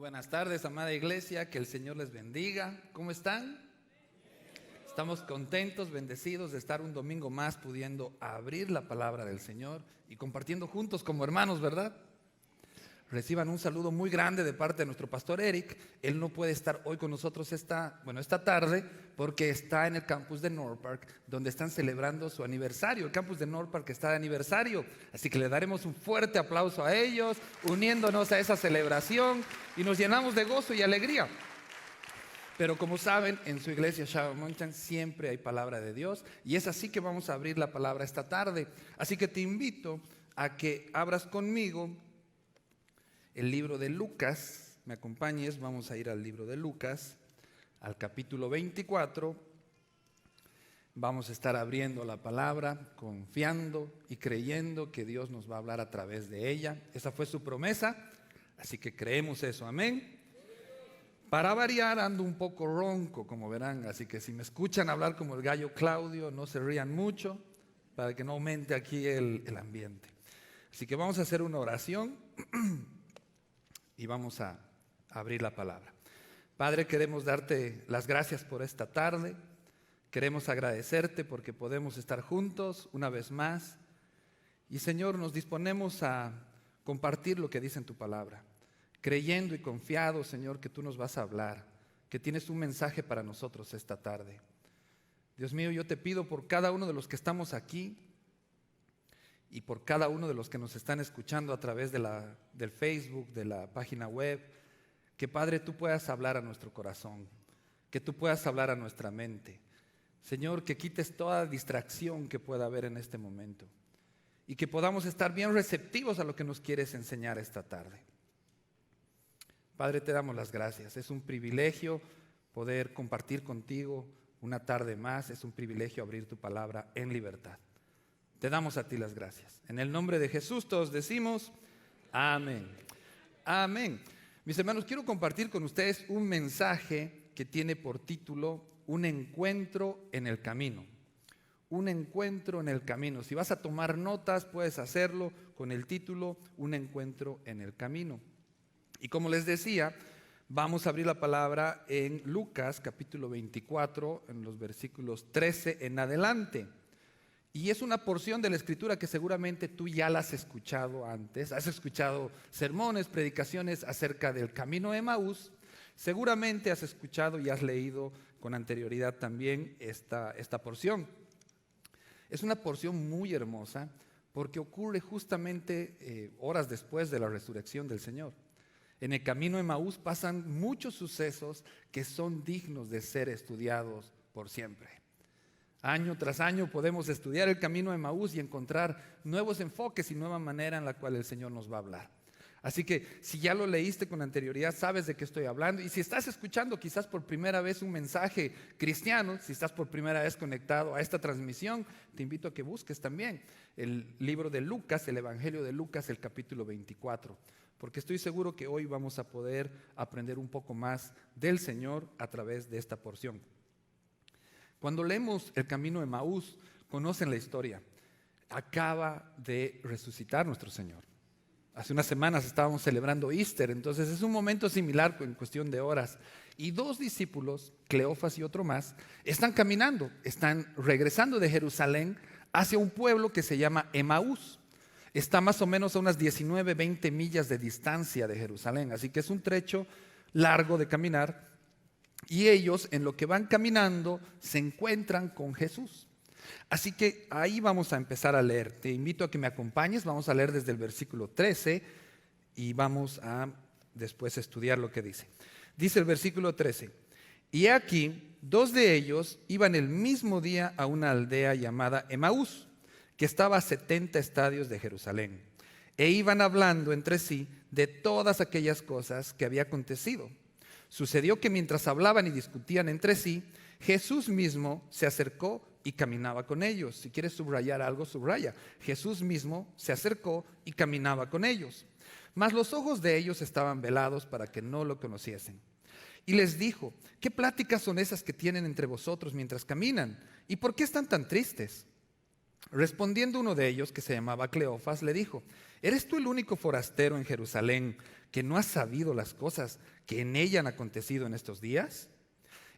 Buenas tardes, amada iglesia, que el Señor les bendiga. ¿Cómo están? Estamos contentos, bendecidos de estar un domingo más pudiendo abrir la palabra del Señor y compartiendo juntos como hermanos, ¿verdad? Reciban un saludo muy grande de parte de nuestro pastor Eric. Él no puede estar hoy con nosotros esta tarde porque está en el campus de North Park, donde están celebrando su aniversario. El campus de North Park está de aniversario, así que le daremos un fuerte aplauso a ellos, uniéndonos a esa celebración, y nos llenamos de gozo y alegría. Pero como saben, en su iglesia Shadow Mountain siempre hay palabra de Dios, y es así que vamos a abrir la palabra esta tarde. Así que te invito a que abras conmigo el libro de Lucas. Me acompañes, vamos a ir al libro de Lucas, al capítulo 24. Vamos a estar abriendo la palabra, confiando y creyendo que Dios nos va a hablar a través de ella. Esa fue su promesa, así que creemos eso, amén. Para variar, ando un poco ronco, como verán, así que si me escuchan hablar como el gallo Claudio, no se rían mucho, para que no aumente aquí el ambiente. Así que vamos a hacer una oración y vamos a abrir la palabra. Padre, queremos darte las gracias por esta tarde. Queremos agradecerte porque podemos estar juntos una vez más. Y Señor, nos disponemos a compartir lo que dice en tu palabra, creyendo y confiado, Señor, que tú nos vas a hablar, que tienes un mensaje para nosotros esta tarde. Dios mío, yo te pido por cada uno de los que estamos aquí y por cada uno de los que nos están escuchando a través del Facebook, de la página web, que Padre, tú puedas hablar a nuestro corazón, que tú puedas hablar a nuestra mente. Señor, que quites toda distracción que pueda haber en este momento y que podamos estar bien receptivos a lo que nos quieres enseñar esta tarde. Padre, te damos las gracias. Es un privilegio poder compartir contigo una tarde más. Es un privilegio abrir tu palabra en libertad. Te damos a ti las gracias. En el nombre de Jesús todos decimos amén. Amén. Mis hermanos, quiero compartir con ustedes un mensaje que tiene por título Un encuentro en el camino. Un encuentro en el camino. Si vas a tomar notas, puedes hacerlo con el título Un encuentro en el camino. Y como les decía, vamos a abrir la palabra en Lucas capítulo 24, en los versículos 13 en adelante. Y es una porción de la Escritura que seguramente tú ya la has escuchado antes. Has escuchado sermones, predicaciones acerca del camino de Emaús. Seguramente has escuchado y has leído con anterioridad también esta porción. Es una porción muy hermosa porque ocurre justamente horas después de la resurrección del Señor. En el camino de Emaús pasan muchos sucesos que son dignos de ser estudiados por siempre. Año tras año podemos estudiar el camino de Emaús y encontrar nuevos enfoques y nueva manera en la cual el Señor nos va a hablar. Así que si ya lo leíste con anterioridad, sabes de qué estoy hablando. Y si estás escuchando quizás por primera vez un mensaje cristiano, si estás por primera vez conectado a esta transmisión, te invito a que busques también el libro de Lucas, el Evangelio de Lucas, el capítulo 24. Porque estoy seguro que hoy vamos a poder aprender un poco más del Señor a través de esta porción. Cuando leemos el camino de Emaús, conocen la historia. Acaba de resucitar nuestro Señor. Hace unas semanas estábamos celebrando Easter, entonces es un momento similar en cuestión de horas. Y dos discípulos, Cleofas y otro más, están caminando, están regresando de Jerusalén hacia un pueblo que se llama Emaús. Está más o menos a unas 19, 20 millas de distancia de Jerusalén, así que es un trecho largo de caminar. Y ellos, en lo que van caminando, se encuentran con Jesús. Así que ahí vamos a empezar a leer. Te invito a que me acompañes. Vamos a leer desde el versículo 13 y vamos a después estudiar lo que dice. Dice el versículo 13: Y aquí, dos de ellos iban el mismo día a una aldea llamada Emaús, que estaba a 70 estadios de Jerusalén. E iban hablando entre sí de todas aquellas cosas que había acontecido. Sucedió que mientras hablaban y discutían entre sí, Jesús mismo se acercó y caminaba con ellos. Si quieres subrayar algo, subraya. Jesús mismo se acercó y caminaba con ellos. Mas los ojos de ellos estaban velados para que no lo conociesen. Y les dijo: ¿Qué pláticas son esas que tienen entre vosotros mientras caminan? ¿Y por qué están tan tristes? Respondiendo uno de ellos, que se llamaba Cleofas, le dijo: ¿eres tú el único forastero en Jerusalén que no has sabido las cosas que en ella han acontecido en estos días?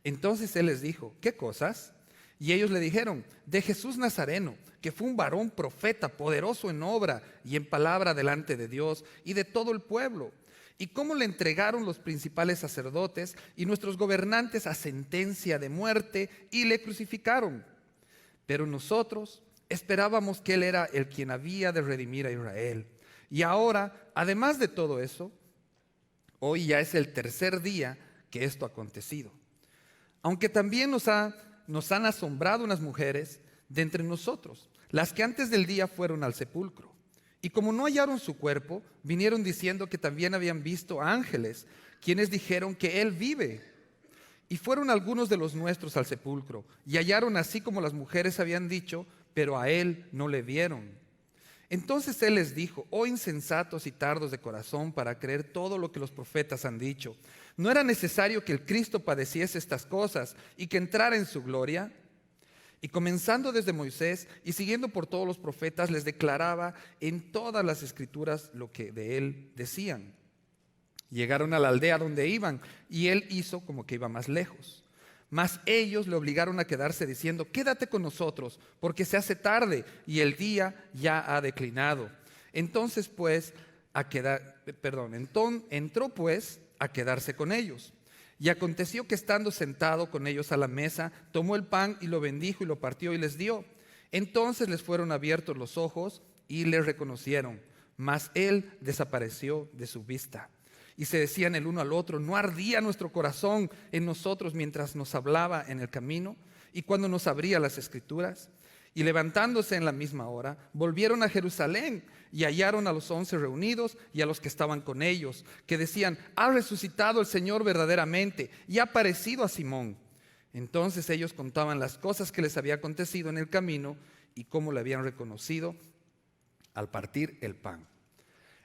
Entonces él les dijo: ¿qué cosas? Y ellos le dijeron: de Jesús Nazareno, que fue un varón profeta, poderoso en obra y en palabra delante de Dios y de todo el pueblo, y cómo le entregaron los principales sacerdotes y nuestros gobernantes a sentencia de muerte y le crucificaron. Pero nosotros esperábamos que él era el quien había de redimir a Israel. Y ahora, además de todo eso, hoy ya es el tercer día que esto ha acontecido. Aunque también nos han asombrado unas mujeres de entre nosotros, las que antes del día fueron al sepulcro. Y como no hallaron su cuerpo, vinieron diciendo que también habían visto ángeles, quienes dijeron que él vive. Y fueron algunos de los nuestros al sepulcro, y hallaron así como las mujeres habían dicho, pero a él no le vieron. Entonces él les dijo: oh insensatos y tardos de corazón para creer todo lo que los profetas han dicho. ¿No era necesario que el Cristo padeciese estas cosas y que entrara en su gloria? Y comenzando desde Moisés y siguiendo por todos los profetas, les declaraba en todas las escrituras lo que de él decían. Llegaron a la aldea donde iban, y él hizo como que iba más lejos. Mas ellos le obligaron a quedarse diciendo: quédate con nosotros, porque se hace tarde y el día ya ha declinado. Entró pues a quedarse con ellos. Y aconteció que estando sentado con ellos a la mesa, tomó el pan y lo bendijo y lo partió y les dio. Entonces les fueron abiertos los ojos y le reconocieron, mas él desapareció de su vista. Y se decían el uno al otro: ¿no ardía nuestro corazón en nosotros mientras nos hablaba en el camino y cuando nos abría las escrituras? Y levantándose en la misma hora, volvieron a Jerusalén y hallaron a los 11 reunidos y a los que estaban con ellos, que decían: ha resucitado el Señor verdaderamente y ha aparecido a Simón. Entonces ellos contaban las cosas que les había acontecido en el camino y cómo le habían reconocido al partir el pan.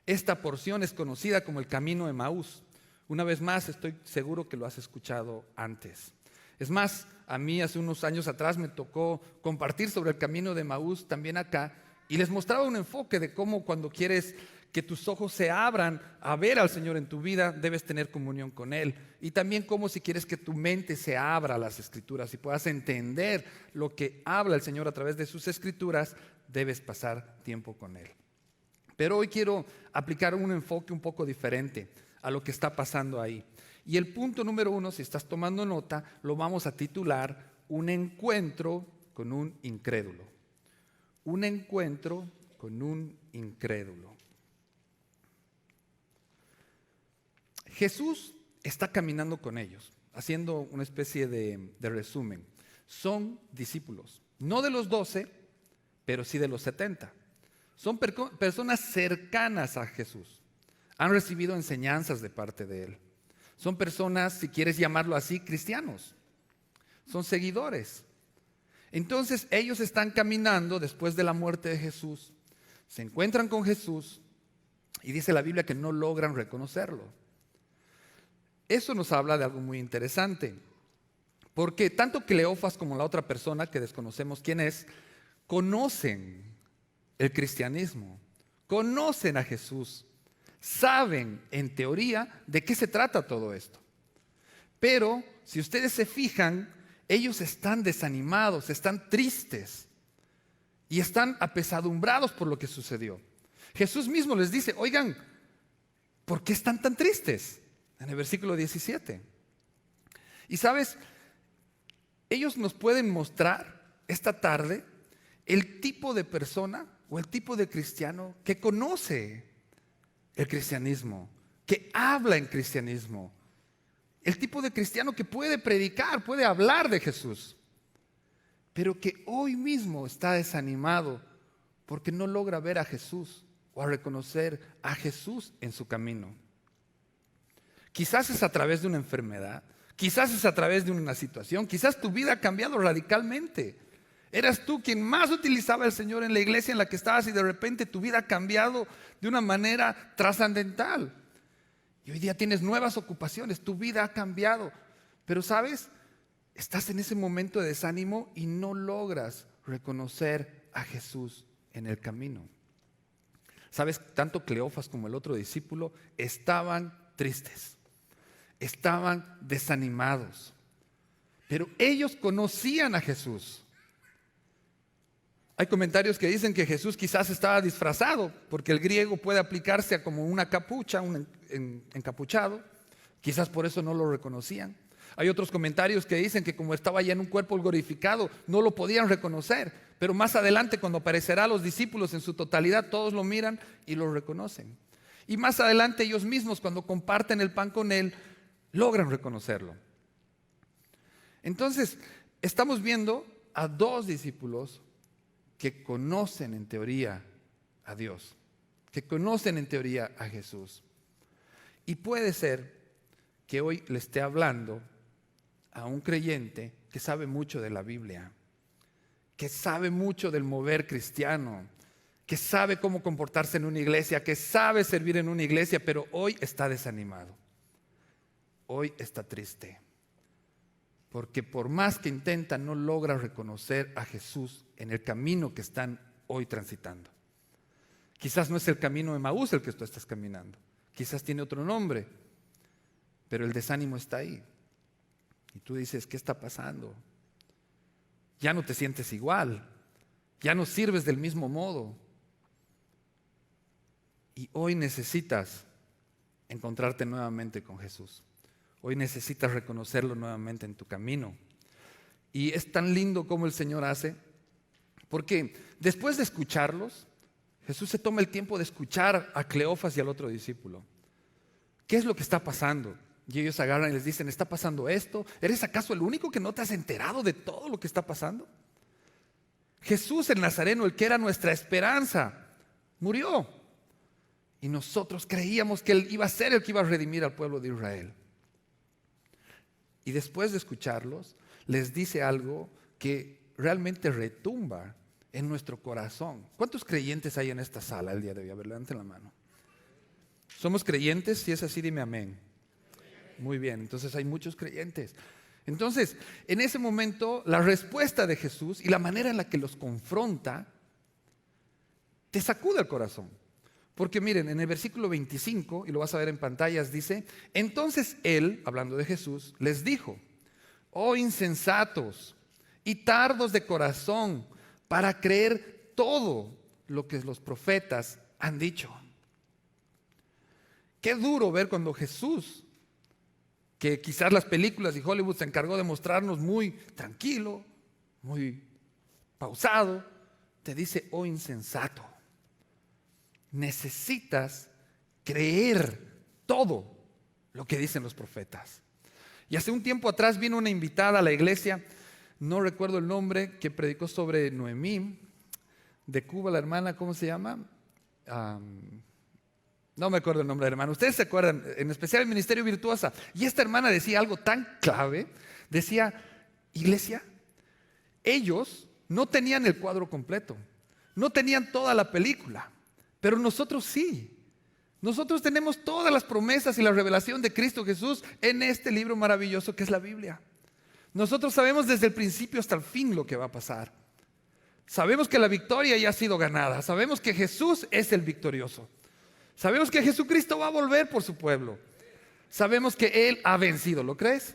Esta porción es conocida como el camino de Emaús. Una vez más, estoy seguro que lo has escuchado antes. Es más, a mí hace unos años atrás me tocó compartir sobre el camino de Emaús también acá, y les mostraba un enfoque de cómo cuando quieres que tus ojos se abran a ver al Señor en tu vida, debes tener comunión con Él. Y también cómo si quieres que tu mente se abra a las Escrituras y puedas entender lo que habla el Señor a través de sus Escrituras, debes pasar tiempo con Él. Pero hoy quiero aplicar un enfoque un poco diferente a lo que está pasando ahí. Y el punto número 1, si estás tomando nota, lo vamos a titular: un encuentro con un incrédulo. Un encuentro con un incrédulo. Jesús está caminando con ellos, haciendo una especie de resumen. Son discípulos, no de los 12, pero sí de los 70. Son personas cercanas a Jesús. Han recibido enseñanzas de parte de Él. Son personas, si quieres llamarlo así, cristianos. Son seguidores. Entonces ellos están caminando después de la muerte de Jesús. Se encuentran con Jesús y dice la Biblia que no logran reconocerlo. Eso nos habla de algo muy interesante. Porque tanto Cleofas como la otra persona, que desconocemos quién es, conocen el cristianismo, conocen a Jesús, saben en teoría de qué se trata todo esto. Pero si ustedes se fijan, ellos están desanimados, están tristes y están apesadumbrados por lo que sucedió. Jesús mismo les dice: oigan, ¿por qué están tan tristes? En el versículo 17. Y sabes, ellos nos pueden mostrar esta tarde el tipo de persona o el tipo de cristiano que conoce el cristianismo, que habla en cristianismo. El tipo de cristiano que puede predicar, puede hablar de Jesús, pero que hoy mismo está desanimado porque no logra ver a Jesús o a reconocer a Jesús en su camino. Quizás es a través de una enfermedad, quizás es a través de una situación, quizás tu vida ha cambiado radicalmente. Eras tú quien más utilizaba al Señor en la iglesia en la que estabas y de repente tu vida ha cambiado de una manera trascendental. Y hoy día tienes nuevas ocupaciones, tu vida ha cambiado. Pero ¿sabes? Estás en ese momento de desánimo y no logras reconocer a Jesús en el camino. ¿Sabes? Tanto Cleofas como el otro discípulo estaban tristes, estaban desanimados, pero ellos conocían a Jesús. Hay comentarios que dicen que Jesús quizás estaba disfrazado, porque el griego puede aplicarse a como una capucha, un encapuchado. Quizás por eso no lo reconocían. Hay otros comentarios que dicen que como estaba ya en un cuerpo glorificado, no lo podían reconocer. Pero más adelante, cuando aparecerá a los discípulos en su totalidad, todos lo miran y lo reconocen. Y más adelante ellos mismos, cuando comparten el pan con Él, logran reconocerlo. Entonces, estamos viendo a dos discípulos que conocen en teoría a Dios, que conocen en teoría a Jesús. Y puede ser que hoy le esté hablando a un creyente que sabe mucho de la Biblia, que sabe mucho del mover cristiano, que sabe cómo comportarse en una iglesia, que sabe servir en una iglesia, pero hoy está desanimado, hoy está triste, porque por más que intenta no logra reconocer a Jesús en el camino que están hoy transitando. Quizás no es el camino de Emaús el que tú estás caminando, quizás tiene otro nombre, pero el desánimo está ahí. Y tú dices, ¿qué está pasando? Ya no te sientes igual, ya no sirves del mismo modo. Y hoy necesitas encontrarte nuevamente con Jesús. Hoy necesitas reconocerlo nuevamente en tu camino. Y es tan lindo como el Señor hace, porque después de escucharlos, Jesús se toma el tiempo de escuchar a Cleofas y al otro discípulo. ¿Qué es lo que está pasando? Y ellos agarran y les dicen, ¿está pasando esto? ¿Eres acaso el único que no te has enterado de todo lo que está pasando? Jesús el Nazareno, el que era nuestra esperanza, murió. Y nosotros creíamos que Él iba a ser el que iba a redimir al pueblo de Israel. Y después de escucharlos, les dice algo que realmente retumba en nuestro corazón. ¿Cuántos creyentes hay en esta sala el día de hoy? A ver, levanten la mano. ¿Somos creyentes? Si es así, dime amén. Muy bien, entonces hay muchos creyentes. Entonces, en ese momento, la respuesta de Jesús y la manera en la que los confronta, te sacude el corazón. Porque miren, en el versículo 25, y lo vas a ver en pantallas, dice, entonces Él, hablando de Jesús, les dijo, oh insensatos y tardos de corazón para creer todo lo que los profetas han dicho. Qué duro ver cuando Jesús, que quizás las películas y Hollywood se encargó de mostrarnos muy tranquilo, muy pausado, te dice, oh insensato, necesitas creer todo lo que dicen los profetas. Y hace un tiempo atrás vino una invitada a la iglesia, no recuerdo el nombre, que predicó sobre Noemí, de Cuba, la hermana, ¿cómo se llama? No me acuerdo el nombre de la hermana. Ustedes se acuerdan, en especial el Ministerio Virtuosa. Y esta hermana decía algo tan clave. Decía, iglesia, ellos no tenían el cuadro completo. No tenían toda la película. Pero nosotros sí. Nosotros tenemos todas las promesas y la revelación de Cristo Jesús en este libro maravilloso que es la Biblia. Nosotros sabemos desde el principio hasta el fin lo que va a pasar. Sabemos que la victoria ya ha sido ganada. Sabemos que Jesús es el victorioso. Sabemos que Jesucristo va a volver por su pueblo. Sabemos que Él ha vencido. ¿Lo crees?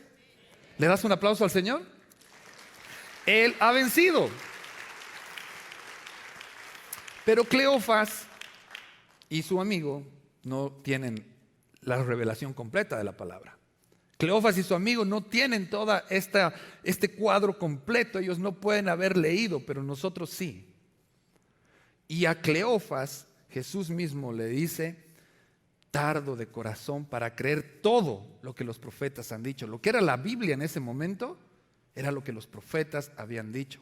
¿Le das un aplauso al Señor? Él ha vencido. Pero Cleofas y su amigo no tienen la revelación completa de la palabra. Cleofas y su amigo no tienen toda este cuadro completo. Ellos no pueden haber leído, pero nosotros sí. Y a Cleofas Jesús mismo le dice, tardo de corazón para creer todo lo que los profetas han dicho. Lo que era la Biblia en ese momento era lo que los profetas habían dicho.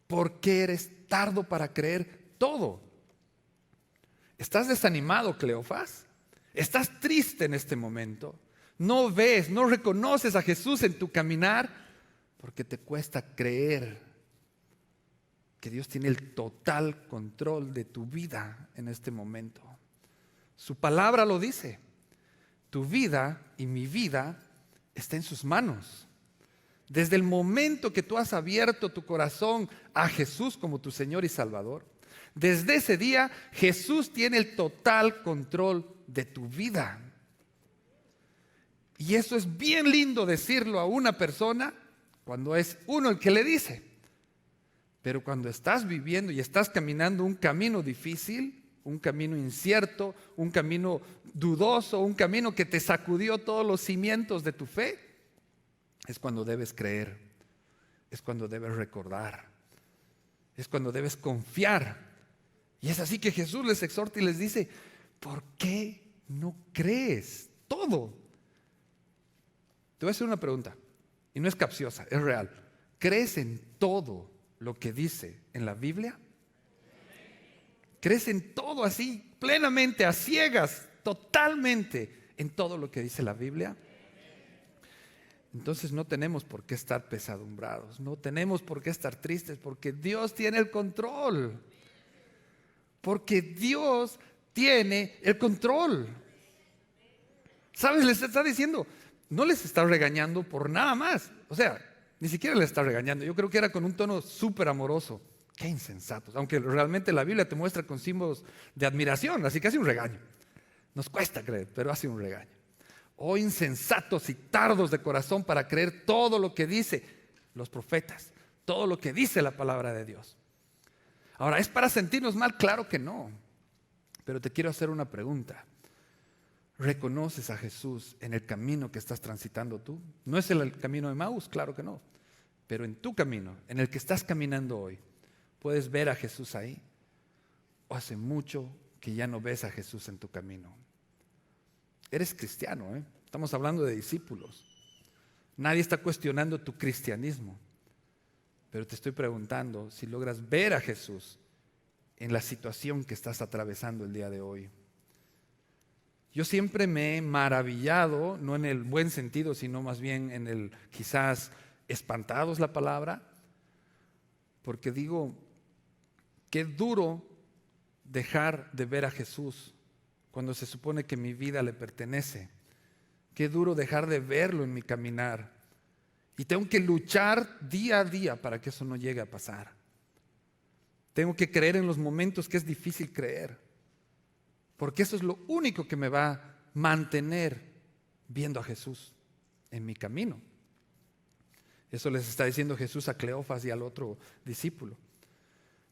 ¿Por qué eres tardo para creer todo? ¿Estás desanimado, Cleofas? ¿Estás triste en este momento? ¿No ves, no reconoces a Jesús en tu caminar? Porque te cuesta creer que Dios tiene el total control de tu vida en este momento. Su palabra lo dice. Tu vida y mi vida está en sus manos. Desde el momento que tú has abierto tu corazón a Jesús como tu Señor y Salvador, desde ese día Jesús tiene el total control de tu vida. Y eso es bien lindo decirlo a una persona cuando es uno el que le dice. Pero cuando estás viviendo y estás caminando un camino difícil, un camino incierto, un camino dudoso, un camino que te sacudió todos los cimientos de tu fe, es cuando debes creer, es cuando debes recordar, es cuando debes confiar. Y es así que Jesús les exhorta y les dice, ¿por qué no crees todo? Te voy a hacer una pregunta, y no es capciosa, es real. ¿Crees en todo lo que dice en la Biblia? ¿Crees en todo así, plenamente, a ciegas, totalmente en todo lo que dice la Biblia? Entonces no tenemos por qué estar pesadumbrados, no tenemos por qué estar tristes, porque Dios tiene el control. Porque Dios tiene el control. ¿Sabes? Les está diciendo, no les está regañando por nada más. O sea, ni siquiera les está regañando. Yo creo que era con un tono súper amoroso. Qué insensatos. Aunque realmente la Biblia te muestra con símbolos de admiración, así que hace un regaño. Nos cuesta creer, pero hace un regaño. Oh insensatos y tardos de corazón para creer todo lo que dice los profetas, todo lo que dice la palabra de Dios. Ahora, ¿es para sentirnos mal? Claro que no. Pero te quiero hacer una pregunta. ¿Reconoces a Jesús en el camino que estás transitando tú? ¿No es el camino de Emaús? Claro que no. Pero en tu camino, en el que estás caminando hoy, ¿puedes ver a Jesús ahí? ¿O hace mucho que ya no ves a Jesús en tu camino? Eres cristiano, ¿eh? Estamos hablando de discípulos. Nadie está cuestionando tu cristianismo. Pero te estoy preguntando si logras ver a Jesús en la situación que estás atravesando el día de hoy. Yo siempre me he maravillado, no en el buen sentido, sino más bien en el quizás espantado es la palabra, porque digo, qué duro dejar de ver a Jesús cuando se supone que mi vida le pertenece. Qué duro dejar de verlo en mi caminar. Y tengo que luchar día a día para que eso no llegue a pasar. Tengo que creer en los momentos que es difícil creer. Porque eso es lo único que me va a mantener viendo a Jesús en mi camino. Eso les está diciendo Jesús a Cleofas y al otro discípulo.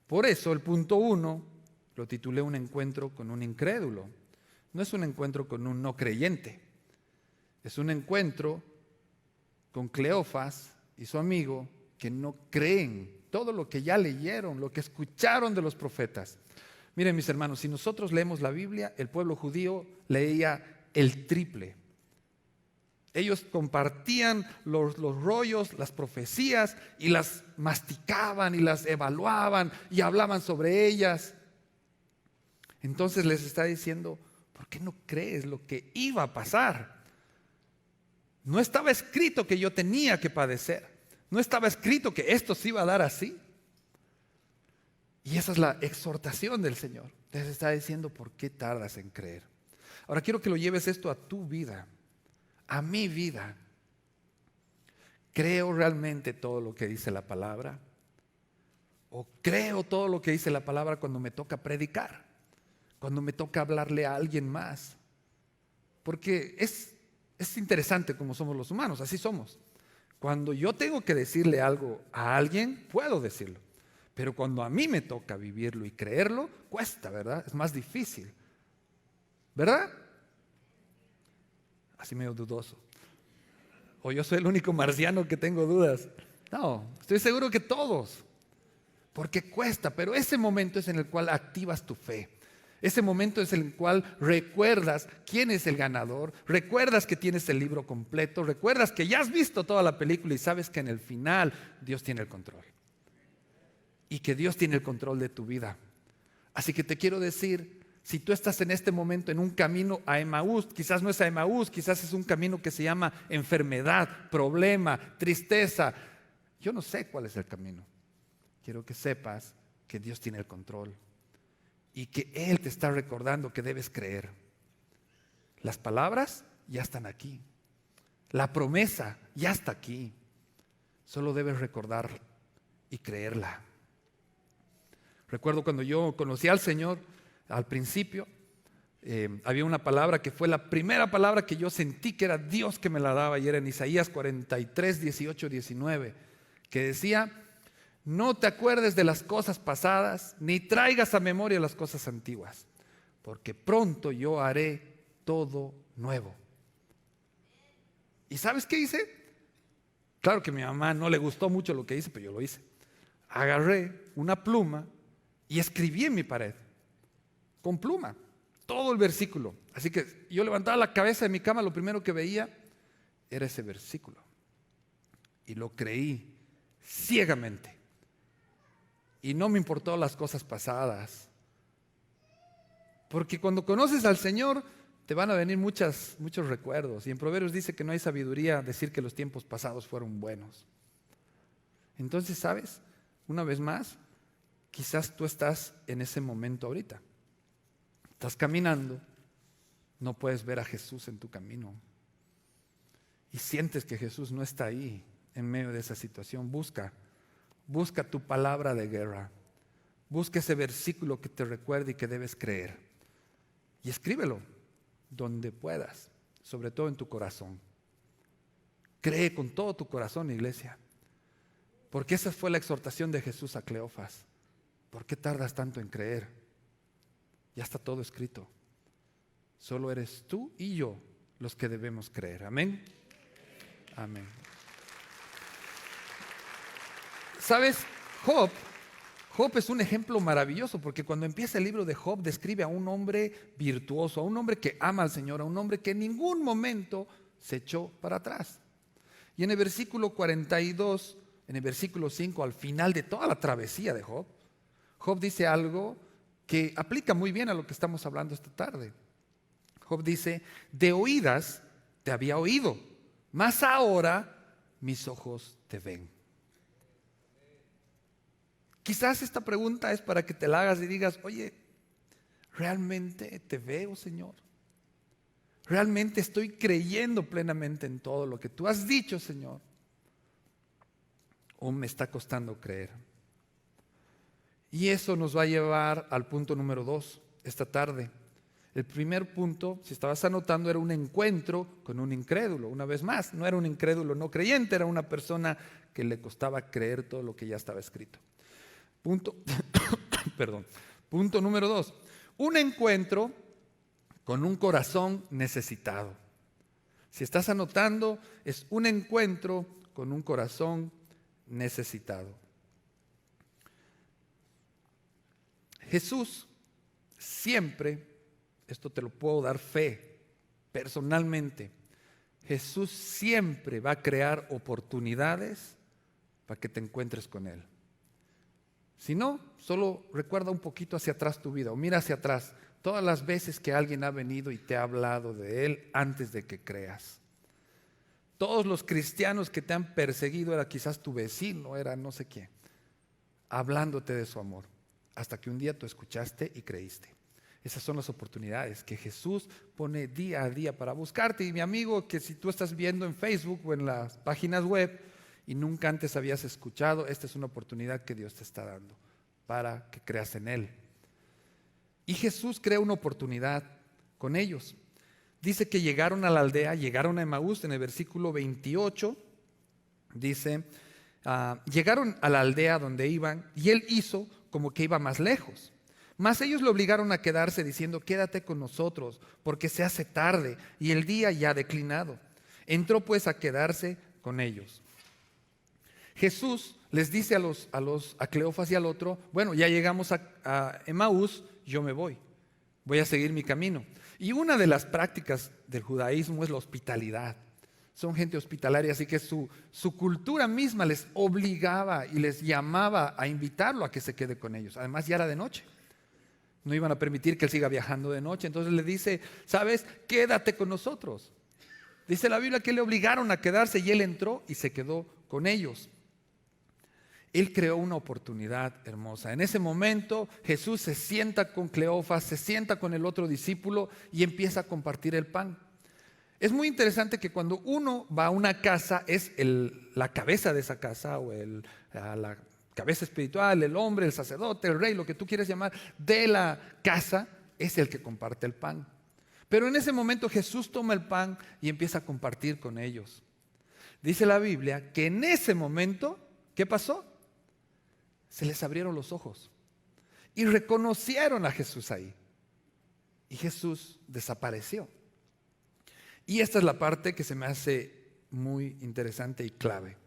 Por eso el punto 1 lo titulé Un encuentro con un incrédulo. No es un encuentro con un no creyente. Es un encuentro con Cleofas y su amigo que no creen todo lo que ya leyeron, lo que escucharon de los profetas. Miren, mis hermanos, si nosotros leemos la Biblia, el pueblo judío leía el triple. Ellos compartían los rollos, las profecías y las masticaban y las evaluaban y hablaban sobre ellas. Entonces les está diciendo, ¿por qué no crees lo que iba a pasar? No estaba escrito que yo tenía que padecer. No estaba escrito que esto se iba a dar así. Y esa es la exhortación del Señor. Les está diciendo, ¿por qué tardas en creer? Ahora quiero que lo lleves esto a tu vida, a mi vida. ¿Creo realmente todo lo que dice la palabra? ¿O creo todo lo que dice la palabra cuando me toca predicar? Cuando me toca hablarle a alguien más. Porque es interesante como somos los humanos, así somos. Cuando yo tengo que decirle algo a alguien, puedo decirlo. Pero cuando a mí me toca vivirlo y creerlo, cuesta, ¿verdad? Es más difícil. ¿Verdad? Así medio dudoso. O yo soy el único marciano que tengo dudas. No, estoy seguro que todos. Porque cuesta, pero ese momento es en el cual activas tu fe. Ese momento es en el cual recuerdas quién es el ganador, recuerdas que tienes el libro completo, recuerdas que ya has visto toda la película y sabes que en el final Dios tiene el control. Y que Dios tiene el control de tu vida. Así que te quiero decir, si tú estás en este momento en un camino a Emaús, quizás no es a Emaús, quizás es un camino que se llama enfermedad, problema, tristeza. Yo no sé cuál es el camino. Quiero que sepas que Dios tiene el control. Y que Él te está recordando que debes creer. Las palabras ya están aquí. La promesa ya está aquí. Solo debes recordarla y creerla. Recuerdo cuando yo conocí al Señor, al principio, había una palabra que fue la primera palabra que yo sentí que era Dios que me la daba, y era en Isaías 43, 18, 19, que decía: no te acuerdes de las cosas pasadas, ni traigas a memoria las cosas antiguas, porque pronto yo haré todo nuevo. ¿Y sabes qué hice? Claro que a mi mamá no le gustó mucho lo que hice, pero yo lo hice. Agarré una pluma y escribí en mi pared, con pluma, todo el versículo. Así que yo levantaba la cabeza de mi cama, lo primero que veía era ese versículo. Y lo creí ciegamente. Y no me importó las cosas pasadas. Porque cuando conoces al Señor, te van a venir muchos recuerdos. Y en Proverbios dice que no hay sabiduría decir que los tiempos pasados fueron buenos. Entonces, ¿sabes? Una vez más, quizás tú estás en ese momento ahorita. Estás caminando, no puedes ver a Jesús en tu camino. Y sientes que Jesús no está ahí en medio de esa situación. Busca tu palabra de guerra. Busca ese versículo que te recuerde y que debes creer. Y escríbelo donde puedas, sobre todo en tu corazón. Cree con todo tu corazón, iglesia. Porque esa fue la exhortación de Jesús a Cleofas. ¿Por qué tardas tanto en creer? Ya está todo escrito. Solo eres tú y yo los que debemos creer. Amén. Amén. ¿Sabes? Job es un ejemplo maravilloso, porque cuando empieza el libro de Job describe a un hombre virtuoso, a un hombre que ama al Señor, a un hombre que en ningún momento se echó para atrás. Y en el versículo 42, en el versículo 5, al final de toda la travesía de Job, Job dice algo que aplica muy bien a lo que estamos hablando esta tarde. Job dice: de oídas te había oído, mas ahora mis ojos te ven. Quizás esta pregunta es para que te la hagas y digas: oye, ¿realmente te veo, Señor? ¿Realmente estoy creyendo plenamente en todo lo que tú has dicho, Señor? ¿O me está costando creer? Y eso nos va a llevar al punto número 2 esta tarde. El primer punto, si estabas anotando, era un encuentro con un incrédulo. Una vez más, no era un incrédulo no creyente, era una persona que le costaba creer todo lo que ya estaba escrito. Punto número 2, un encuentro con un corazón necesitado. Si estás anotando, es un encuentro con un corazón necesitado. Jesús siempre, esto te lo puedo dar fe personalmente, Jesús siempre va a crear oportunidades para que te encuentres con Él. Si no, solo recuerda un poquito hacia atrás tu vida, o mira hacia atrás todas las veces que alguien ha venido y te ha hablado de Él antes de que creas. Todos los cristianos que te han perseguido, era quizás tu vecino, era no sé quién, hablándote de su amor, hasta que un día tú escuchaste y creíste. Esas son las oportunidades que Jesús pone día a día para buscarte. Y mi amigo, que si tú estás viendo en Facebook o en las páginas web y nunca antes habías escuchado, esta es una oportunidad que Dios te está dando para que creas en Él. Y Jesús crea una oportunidad con ellos. Dice que llegaron a la aldea, llegaron a Emaús. En el versículo 28 dice: llegaron a la aldea donde iban, y Él hizo como que iba más lejos. Mas ellos le obligaron a quedarse, diciendo: quédate con nosotros, porque se hace tarde y el día ya ha declinado. Entró pues a quedarse con ellos. Jesús les dice a Cleofas y al otro: bueno, ya llegamos a Emaús, yo me voy a seguir mi camino. Y una de las prácticas del judaísmo es la hospitalidad. Son gente hospitalaria, así que su cultura misma les obligaba y les llamaba a invitarlo a que se quede con ellos. Además, ya era de noche. No iban a permitir que él siga viajando de noche. Entonces le dice: ¿sabes? Quédate con nosotros. Dice la Biblia que le obligaron a quedarse y él entró y se quedó con ellos. Él creó una oportunidad hermosa. En ese momento Jesús se sienta con Cleofas, se sienta con el otro discípulo y empieza a compartir el pan. Es muy interesante que cuando uno va a una casa, es la cabeza de esa casa o la cabeza espiritual, el hombre, el sacerdote, el rey, lo que tú quieras llamar, de la casa, es el que comparte el pan. Pero en ese momento Jesús toma el pan y empieza a compartir con ellos. Dice la Biblia que en ese momento, ¿qué pasó? Se les abrieron los ojos y reconocieron a Jesús ahí. Y Jesús desapareció. Y esta es la parte que se me hace muy interesante y clave.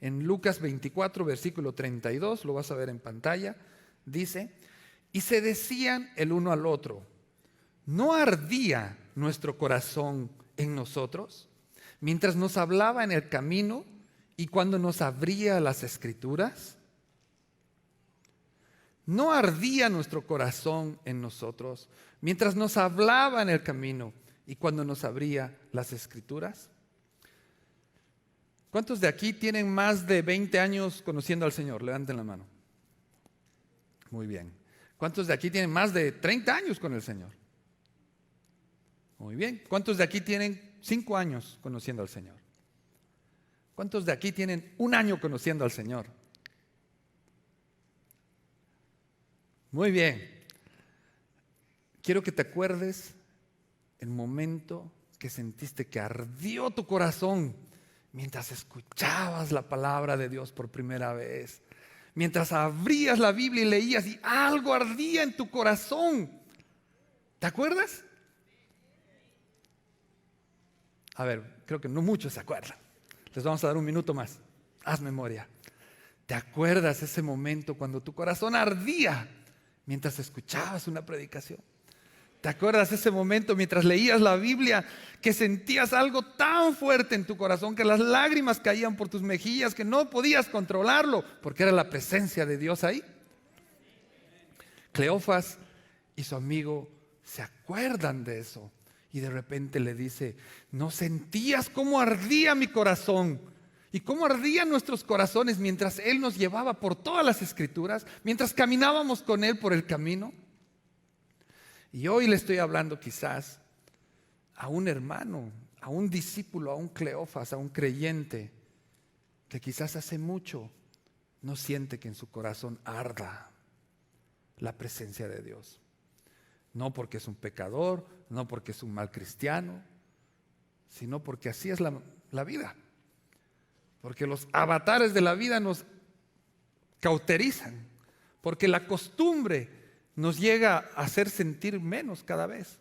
En Lucas 24, versículo 32, lo vas a ver en pantalla, dice: y se decían el uno al otro, ¿no ardía nuestro corazón en nosotros mientras nos hablaba en el camino y cuando nos abría las Escrituras? ¿No ardía nuestro corazón en nosotros mientras nos hablaba en el camino y cuando nos abría las Escrituras? ¿Cuántos de aquí tienen más de 20 años conociendo al Señor? Levanten la mano. Muy bien. ¿Cuántos de aquí tienen más de 30 años con el Señor? Muy bien. ¿Cuántos de aquí tienen 5 años conociendo al Señor? ¿Cuántos de aquí tienen 1 año conociendo al Señor? Muy bien. Quiero que te acuerdes el momento que sentiste que ardió tu corazón mientras escuchabas la palabra de Dios por primera vez. Mientras abrías la Biblia y leías y algo ardía en tu corazón. ¿Te acuerdas? A ver, creo que no muchos se acuerdan. Les vamos a dar 1 minuto más. Haz memoria. ¿Te acuerdas ese momento cuando tu corazón ardía mientras escuchabas una predicación? ¿Te acuerdas ese momento mientras leías la Biblia que sentías algo tan fuerte en tu corazón que las lágrimas caían por tus mejillas que no podías controlarlo porque era la presencia de Dios ahí? Cleofas y su amigo se acuerdan de eso y de repente le dice: ¿no sentías cómo ardía mi corazón? Y cómo ardían nuestros corazones mientras Él nos llevaba por todas las Escrituras, mientras caminábamos con Él por el camino. Y hoy le estoy hablando quizás a un hermano, a un discípulo, a un Cleofas, a un creyente que quizás hace mucho no siente que en su corazón arda la presencia de Dios. No porque es un pecador, no porque es un mal cristiano, sino porque así es la vida. Porque los avatares de la vida nos cauterizan, porque la costumbre nos llega a hacer sentir menos cada vez,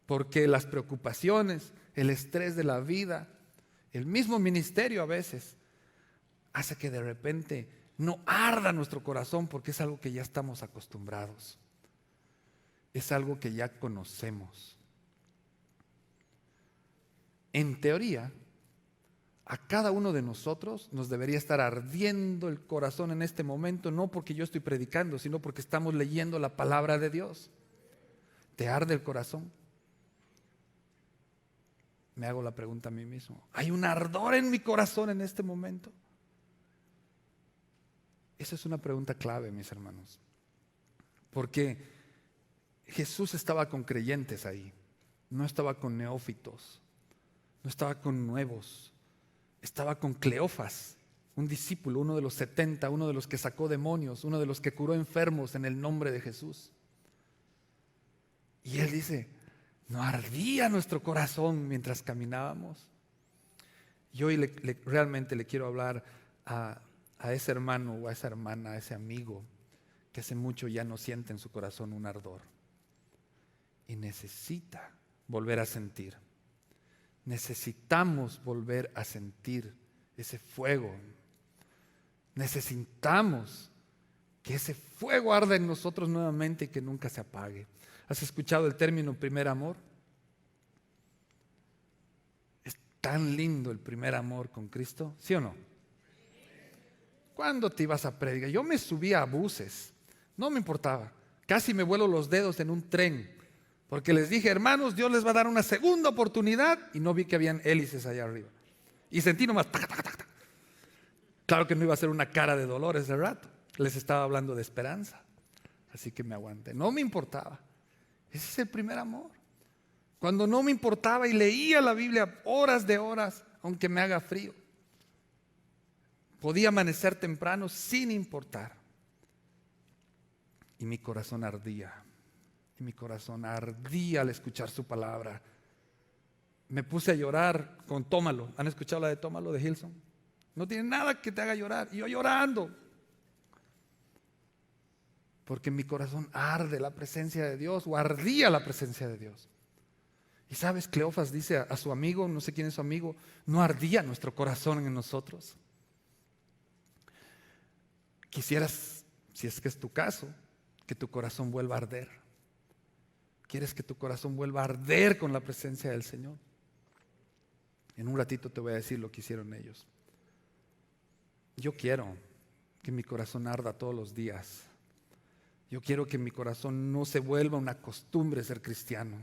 porque las preocupaciones, el estrés de la vida, el mismo ministerio a veces hace que de repente no arda nuestro corazón, porque es algo que ya estamos acostumbrados, es algo que ya conocemos. En teoría, a cada uno de nosotros nos debería estar ardiendo el corazón en este momento, no porque yo estoy predicando, sino porque estamos leyendo la palabra de Dios. ¿Te arde el corazón? Me hago la pregunta a mí mismo. ¿Hay un ardor en mi corazón en este momento? Esa es una pregunta clave, mis hermanos. Porque Jesús estaba con creyentes ahí, no estaba con neófitos, no estaba con nuevos. Estaba con Cleofas, un discípulo, uno de los 70, uno de los que sacó demonios, uno de los que curó enfermos en el nombre de Jesús. Y él dice: ¿no ardía nuestro corazón mientras caminábamos? Y hoy realmente le quiero hablar a ese hermano o a esa hermana, a ese amigo que hace mucho ya no siente en su corazón un ardor y necesita volver a sentir. Necesitamos volver a sentir ese fuego. Necesitamos que ese fuego arda en nosotros nuevamente y que nunca se apague. ¿Has escuchado el término primer amor? Es tan lindo el primer amor con Cristo, ¿sí o no? ¿Cuándo te ibas a predicar? Yo me subía a buses, no me importaba. Casi me vuelo los dedos en un tren. Porque les dije: hermanos, Dios les va a dar una segunda oportunidad, y no vi que habían hélices allá arriba. Y sentí nomás tac, tac, tac, tac. Claro que no iba a ser una cara de dolor ese rato. Les estaba hablando de esperanza. Así que me aguanté. No me importaba. Ese es el primer amor. Cuando no me importaba y leía la Biblia horas de horas, aunque me haga frío. Podía amanecer temprano sin importar. Y mi corazón ardía. Y mi corazón ardía al escuchar su palabra. Me puse a llorar con Tómalo. ¿Han escuchado la de Tómalo de Hillsong? No tiene nada que te haga llorar. Y yo llorando. Porque en mi corazón arde la presencia de Dios, o ardía la presencia de Dios. Y sabes, Cleofas dice a su amigo, no sé quién es su amigo, no ardía nuestro corazón en nosotros. Quisieras, si es que es tu caso, que tu corazón vuelva a arder. ¿Quieres que tu corazón vuelva a arder con la presencia del Señor? En un ratito te voy a decir lo que hicieron ellos. Yo quiero que mi corazón arda todos los días. Yo quiero que mi corazón no se vuelva una costumbre ser cristiano.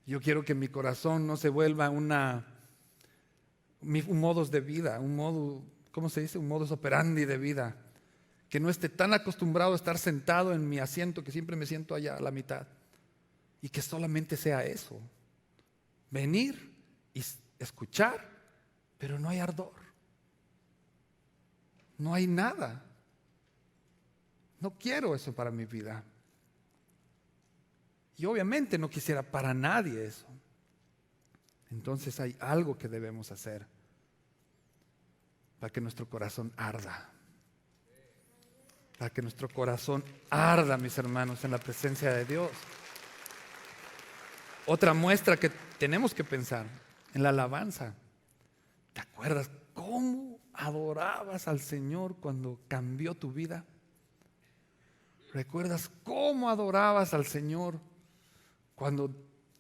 Yo quiero que mi corazón no se vuelva un modus de vida, un modo, ¿cómo se dice? Un modus operandi de vida. Que no esté tan acostumbrado a estar sentado en mi asiento, que siempre me siento allá a la mitad. Y que solamente sea eso. Venir y escuchar, pero no hay ardor. No hay nada. No quiero eso para mi vida. Y obviamente no quisiera para nadie eso. Entonces hay algo que debemos hacer para que nuestro corazón arda. Para que nuestro corazón arda, mis hermanos, en la presencia de Dios. Otra muestra que tenemos que pensar en la alabanza. ¿Te acuerdas cómo adorabas al Señor cuando cambió tu vida? ¿Recuerdas cómo adorabas al Señor cuando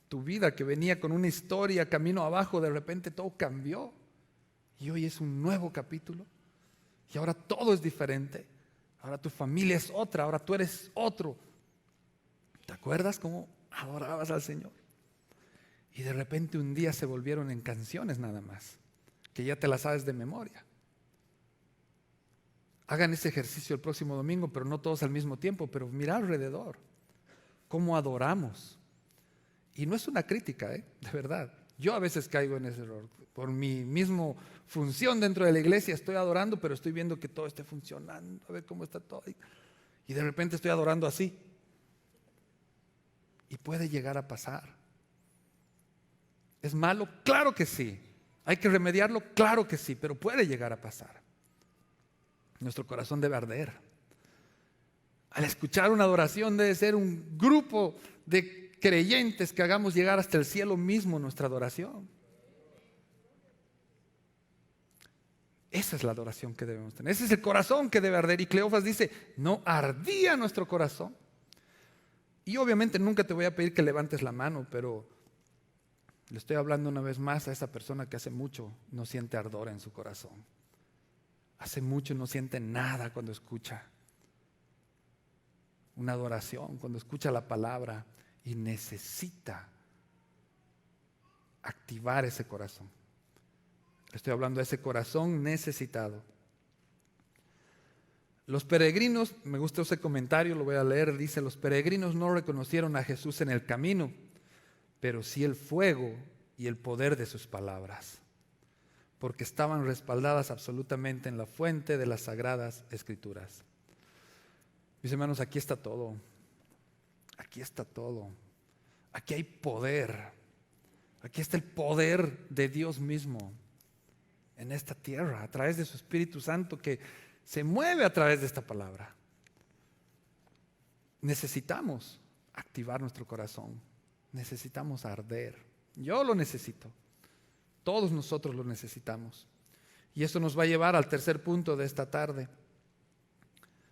tu vida, que venía con una historia camino abajo, de repente todo cambió? Y hoy es un nuevo capítulo. Y ahora todo es diferente. Ahora tu familia es otra, ahora tú eres otro. ¿Te acuerdas cómo adorabas al Señor? Y de repente un día se volvieron en canciones nada más, que ya te las sabes de memoria. Hagan ese ejercicio el próximo domingo, pero no todos al mismo tiempo, pero mira alrededor, cómo adoramos. Y no es una crítica, de verdad. Yo a veces caigo en ese error. Por mi misma función dentro de la iglesia estoy adorando, pero estoy viendo que todo esté funcionando, a ver cómo está todo. Y de repente estoy adorando así. Y puede llegar a pasar. ¿Es malo? Claro que sí. ¿Hay que remediarlo? Claro que sí, pero puede llegar a pasar. Nuestro corazón debe arder. Al escuchar una adoración debe ser un grupo de creyentes que hagamos llegar hasta el cielo mismo nuestra adoración. Esa es la adoración que debemos tener. Ese es el corazón que debe arder. Y Cleofas dice, no ardía nuestro corazón. Y obviamente nunca te voy a pedir que levantes la mano, pero le estoy hablando una vez más a esa persona que hace mucho no siente ardor en su corazón. Hace mucho no siente nada cuando escucha una adoración, cuando escucha la palabra, y necesita activar ese corazón. Estoy hablando de ese corazón necesitado. Los peregrinos, me gusta ese comentario, lo voy a leer, dice: los peregrinos no reconocieron a Jesús en el camino, pero sí el fuego y el poder de sus palabras, porque estaban respaldadas absolutamente en la fuente de las sagradas escrituras. Mis hermanos, aquí está todo. Aquí está todo. Aquí hay poder. Aquí está el poder de Dios mismo en esta tierra, a través de su Espíritu Santo que se mueve a través de esta palabra. Necesitamos activar nuestro corazón. Necesitamos arder. Yo lo necesito. Todos nosotros lo necesitamos. Y eso nos va a llevar al tercer punto de esta tarde.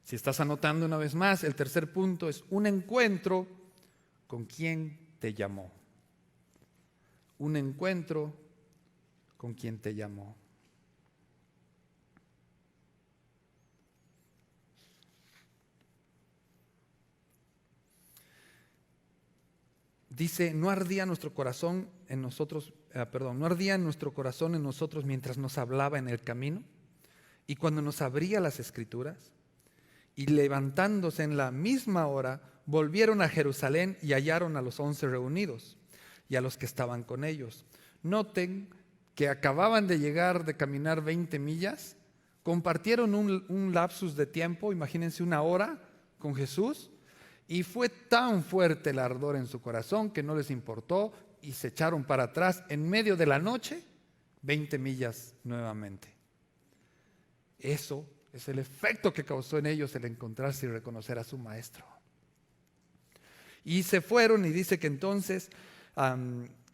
Si estás anotando una vez más, el tercer punto es un encuentro con quien te llamó. Un encuentro con quien te llamó. Dice, no ardía nuestro corazón en nosotros, no ardía nuestro corazón en nosotros mientras nos hablaba en el camino y cuando nos abría las escrituras. Y levantándose en la misma hora, volvieron a Jerusalén y hallaron a los 11 reunidos. y a los que estaban con ellos. Noten que acababan de llegar de caminar 20 millas, compartieron un lapsus de tiempo, imagínense 1 hora con Jesús, y fue tan fuerte el ardor en su corazón que no les importó y se echaron para atrás en medio de la noche, 20 millas nuevamente. Eso es el efecto que causó en ellos el encontrarse y reconocer a su maestro. Y se fueron, y dice que entonces,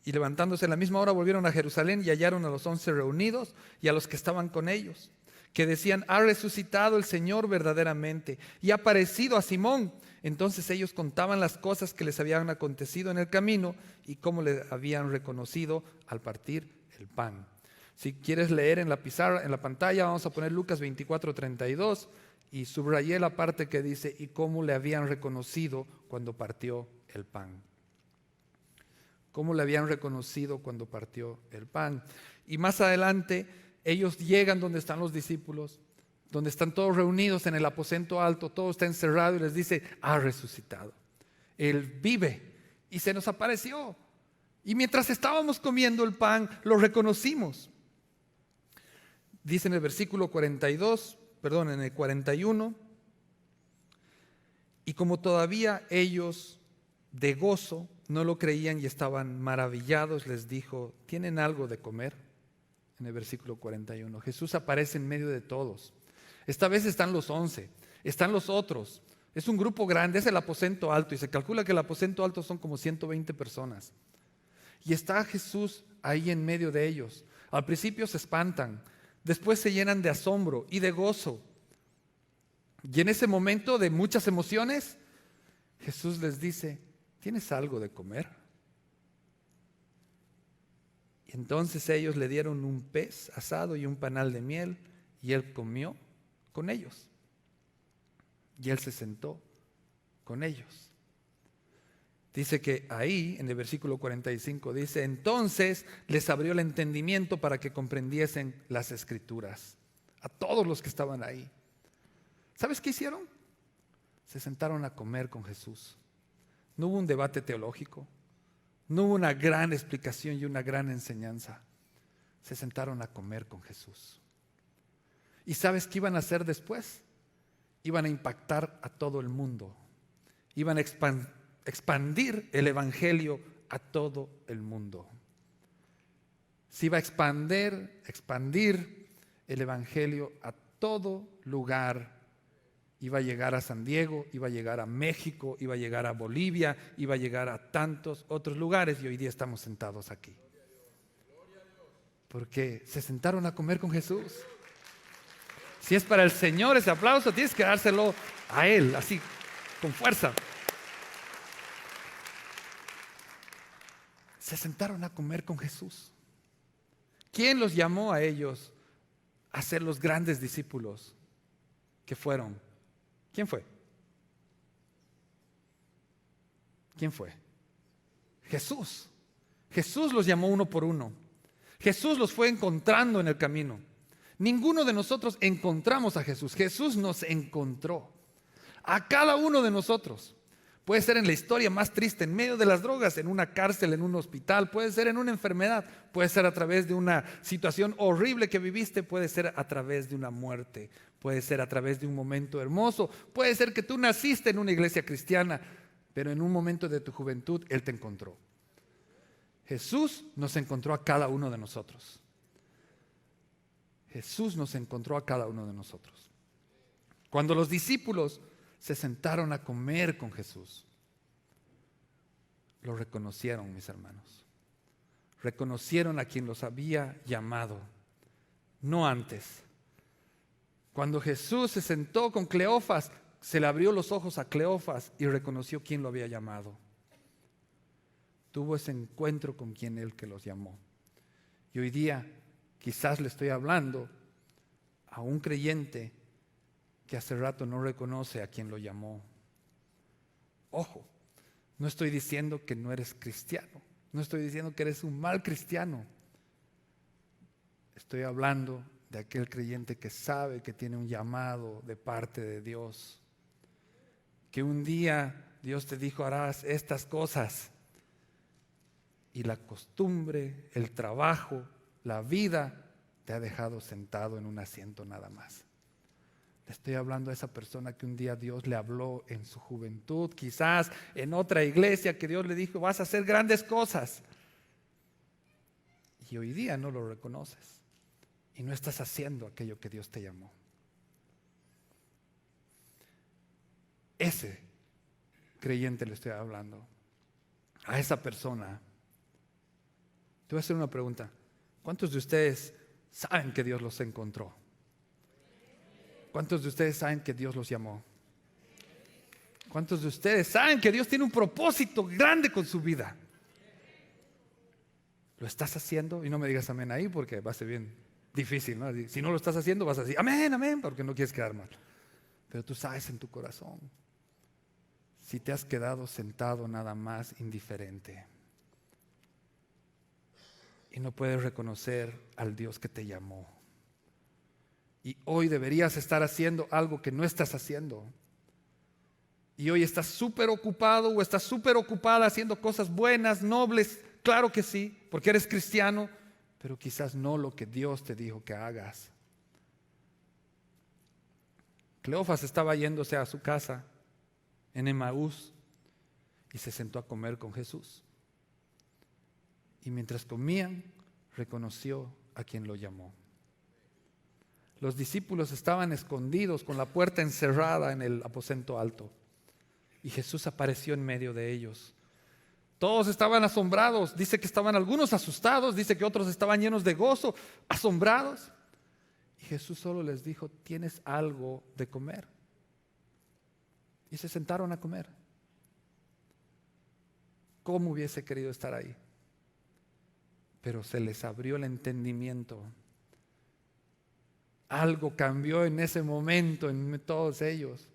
y levantándose a la misma hora, volvieron a Jerusalén y hallaron a los 11 reunidos y a los que estaban con ellos, que decían: ha resucitado el Señor verdaderamente y ha aparecido a Simón. Entonces ellos contaban las cosas que les habían acontecido en el camino y cómo le habían reconocido al partir el pan. Si quieres leer en la pizarra, en la pantalla, vamos a poner Lucas 24:32 y subrayé la parte que dice: y cómo le habían reconocido cuando partió el pan. Cómo le habían reconocido cuando partió el pan. Y más adelante ellos llegan donde están los discípulos, donde están todos reunidos en el aposento alto, todo está encerrado, y les dice: ha resucitado, Él vive y se nos apareció. Y mientras estábamos comiendo el pan, lo reconocimos. Dice en el versículo 42, perdón, en el 41, y como todavía ellos de gozo no lo creían y estaban maravillados, les dijo: ¿tienen algo de comer? En el versículo 41, Jesús aparece en medio de todos. Esta vez están los 11, están los otros. Es un grupo grande, es el aposento alto, y se calcula que el aposento alto son como 120 personas. Y está Jesús ahí en medio de ellos. Al principio se espantan, después se llenan de asombro y de gozo. Y en ese momento de muchas emociones, Jesús les dice: ¿tienes algo de comer? Y entonces ellos le dieron un pez asado y un panal de miel, y Él comió con ellos. Y Él se sentó con ellos. Dice que ahí, en el versículo 45, dice: entonces les abrió el entendimiento para que comprendiesen las Escrituras. A todos los que estaban ahí. ¿Sabes qué hicieron? Se sentaron a comer con Jesús. No hubo un debate teológico. No hubo una gran explicación y una gran enseñanza. Se sentaron a comer con Jesús. ¿Y sabes qué iban a hacer después? Iban a impactar a todo el mundo. Iban a expandir el evangelio a todo el mundo. Se iba a expandir el evangelio a todo lugar. Iba a llegar a San Diego, iba a llegar a México, iba a llegar a Bolivia, iba a llegar a tantos otros lugares, y hoy día estamos sentados aquí. Porque se sentaron a comer con Jesús. Si es para el Señor ese aplauso, tienes que dárselo a Él, así, con fuerza. Se sentaron a comer con Jesús. ¿Quién los llamó a ellos a ser los grandes discípulos que fueron? ¿Quién fue? ¿Quién fue? Jesús. Jesús los llamó uno por uno. Jesús los fue encontrando en el camino. Ninguno de nosotros encontramos a Jesús. Jesús nos encontró. A cada uno de nosotros. Puede ser en la historia más triste, en medio de las drogas, en una cárcel, en un hospital, puede ser en una enfermedad, puede ser a través de una situación horrible que viviste, puede ser a través de una muerte, puede ser a través de un momento hermoso, puede ser que tú naciste en una iglesia cristiana, pero en un momento de tu juventud Él te encontró. Jesús nos encontró a cada uno de nosotros. Jesús nos encontró a cada uno de nosotros. Cuando los discípulos se sentaron a comer con Jesús, lo reconocieron, mis hermanos. Reconocieron a quien los había llamado, no antes. Cuando Jesús se sentó con Cleofas, se le abrió los ojos a Cleofas y reconoció quién lo había llamado. Tuvo ese encuentro con quien Él que los llamó. Y hoy día quizás le estoy hablando a un creyente que hace rato no reconoce a quien lo llamó. Ojo, no estoy diciendo que no eres cristiano, no estoy diciendo que eres un mal cristiano. Estoy hablando de aquel creyente que sabe que tiene un llamado de parte de Dios, que un día Dios te dijo: harás estas cosas, y la costumbre, el trabajo, la vida te ha dejado sentado en un asiento nada más. Le estoy hablando a esa persona que un día Dios le habló en su juventud, quizás en otra iglesia, que Dios le dijo: vas a hacer grandes cosas. Y hoy día no lo reconoces y no estás haciendo aquello que Dios te llamó. Ese creyente le estoy hablando, a esa persona. Te voy a hacer una pregunta. ¿Cuántos de ustedes saben que Dios los encontró? ¿Cuántos de ustedes saben que Dios los llamó? ¿Cuántos de ustedes saben que Dios tiene un propósito grande con su vida? ¿Lo estás haciendo? Y no me digas amén ahí, porque va a ser bien difícil, ¿no? Si no lo estás haciendo, vas a decir amén, amén, porque no quieres quedar mal. Pero tú sabes en tu corazón si te has quedado sentado nada más indiferente y no puedes reconocer al Dios que te llamó. Y hoy deberías estar haciendo algo que no estás haciendo. Y hoy estás súper ocupado o estás súper ocupada haciendo cosas buenas, nobles. Claro que sí, porque eres cristiano, pero quizás no lo que Dios te dijo que hagas. Cleofas estaba yéndose a su casa en Emaús y se sentó a comer con Jesús. Y mientras comían, reconoció a quien lo llamó. Los discípulos estaban escondidos con la puerta encerrada en el aposento alto. Y Jesús apareció en medio de ellos. Todos estaban asombrados. Dice que estaban algunos asustados, dice que otros estaban llenos de gozo, asombrados. Y Jesús solo les dijo: ¿tienes algo de comer? Y se sentaron a comer. ¿Cómo hubiese querido estar ahí? Pero se les abrió el entendimiento. Algo cambió en ese momento en todos ellos.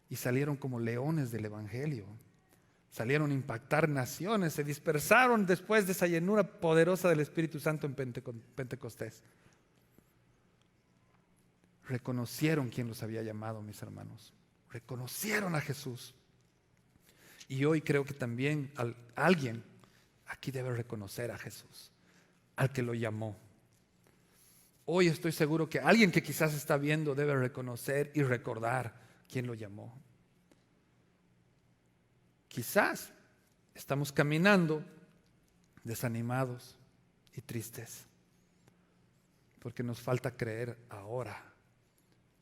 Y salieron como leones del Evangelio. Salieron a impactar naciones. Se dispersaron después de esa llenura poderosa del Espíritu Santo en Pentecostés. Reconocieron quién los había llamado, mis hermanos. Reconocieron a Jesús. Y hoy creo que también alguien aquí debe reconocer a Jesús, al que lo llamó. Hoy estoy seguro que alguien que quizás está viendo debe reconocer y recordar quién lo llamó. Quizás estamos caminando desanimados y tristes porque nos falta creer ahora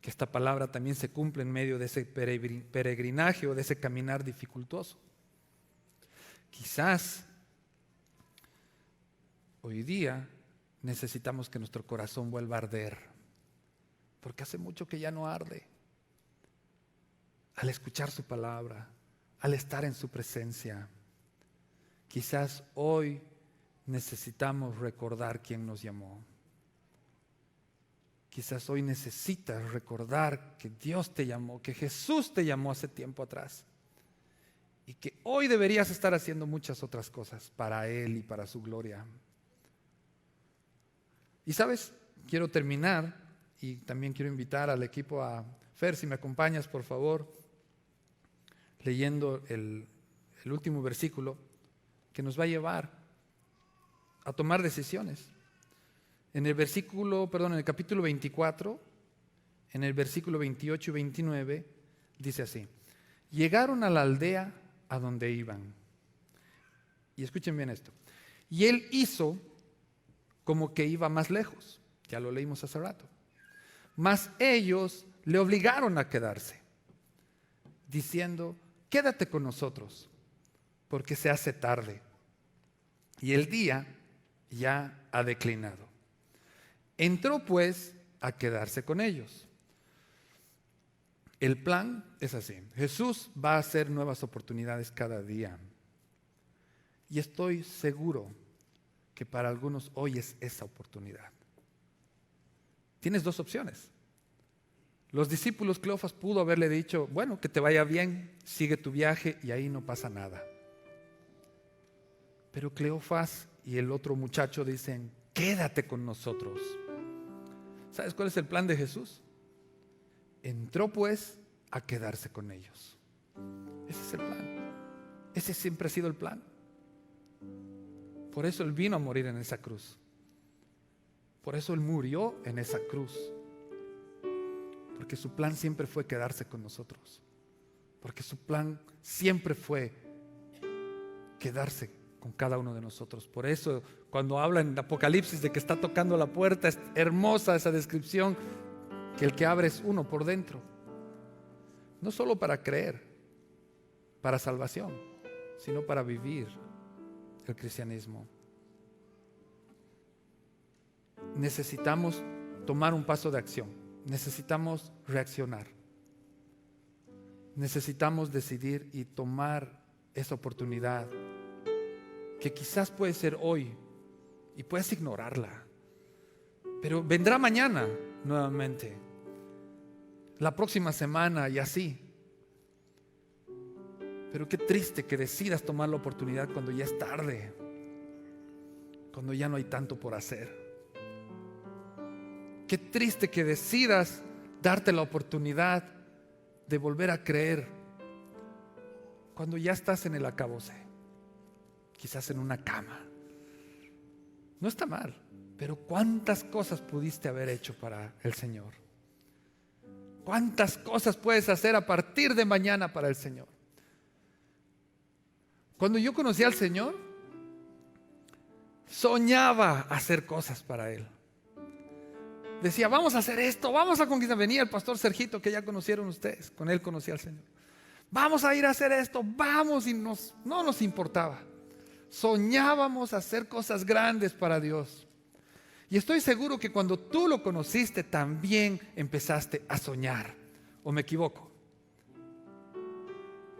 que esta palabra también se cumple en medio de ese peregrinaje o de ese caminar dificultoso. Quizás hoy día necesitamos que nuestro corazón vuelva a arder, porque hace mucho que ya no arde. Al escuchar su palabra, al estar en su presencia, quizás hoy necesitamos recordar quién nos llamó. Quizás hoy necesitas recordar que Dios te llamó, que Jesús te llamó hace tiempo atrás. Y que hoy deberías estar haciendo muchas otras cosas para Él y para su gloria. Y sabes, quiero terminar y también quiero invitar al equipo a Fer, si me acompañas por favor, leyendo el último versículo que nos va a llevar a tomar decisiones. En el capítulo 24, en el versículo 28 y 29, dice así: llegaron a la aldea a donde iban. Y escuchen bien esto. Y él hizo como que iba más lejos. Ya lo leímos hace rato. Mas ellos le obligaron a quedarse, diciendo: quédate con nosotros, porque se hace tarde y el día ya ha declinado. Entró pues a quedarse con ellos. El plan es así: Jesús va a hacer nuevas oportunidades cada día. Y estoy seguro que para algunos hoy es esa oportunidad. Tienes dos opciones. Los discípulos, Cleofas pudo haberle dicho: bueno, que te vaya bien, sigue tu viaje y ahí no pasa nada. Pero Cleofas y el otro muchacho dicen: quédate con nosotros. ¿Sabes cuál es el plan de Jesús? Entró pues a quedarse con ellos. Ese es el plan. Ese siempre ha sido el plan. Por eso Él vino a morir en esa cruz. Por eso Él murió en esa cruz. Porque su plan siempre fue quedarse con nosotros. Porque su plan siempre fue quedarse con cada uno de nosotros. Por eso cuando habla en Apocalipsis de que está tocando la puerta, es hermosa esa descripción, que el que abre es uno por dentro. No solo para creer, para salvación, sino para vivir el cristianismo. Necesitamos tomar un paso de acción. Necesitamos reaccionar. Necesitamos decidir y tomar esa oportunidad que quizás puede ser hoy y puedes ignorarla, pero vendrá mañana nuevamente, la próxima semana y así. Pero qué triste que decidas tomar la oportunidad cuando ya es tarde, cuando ya no hay tanto por hacer. Qué triste que decidas darte la oportunidad de volver a creer cuando ya estás en el acabose, quizás en una cama. No está mal, pero ¿cuántas cosas pudiste haber hecho para el Señor? ¿Cuántas cosas puedes hacer a partir de mañana para el Señor? Cuando yo conocí al Señor, soñaba hacer cosas para Él. Decía, vamos a hacer esto, vamos a conquistar. Venía el pastor Sergito, que ya conocieron ustedes, con él conocí al Señor. Vamos a ir a hacer esto, vamos, y no nos importaba. Soñábamos hacer cosas grandes para Dios. Y estoy seguro que cuando tú lo conociste también empezaste a soñar. ¿O me equivoco?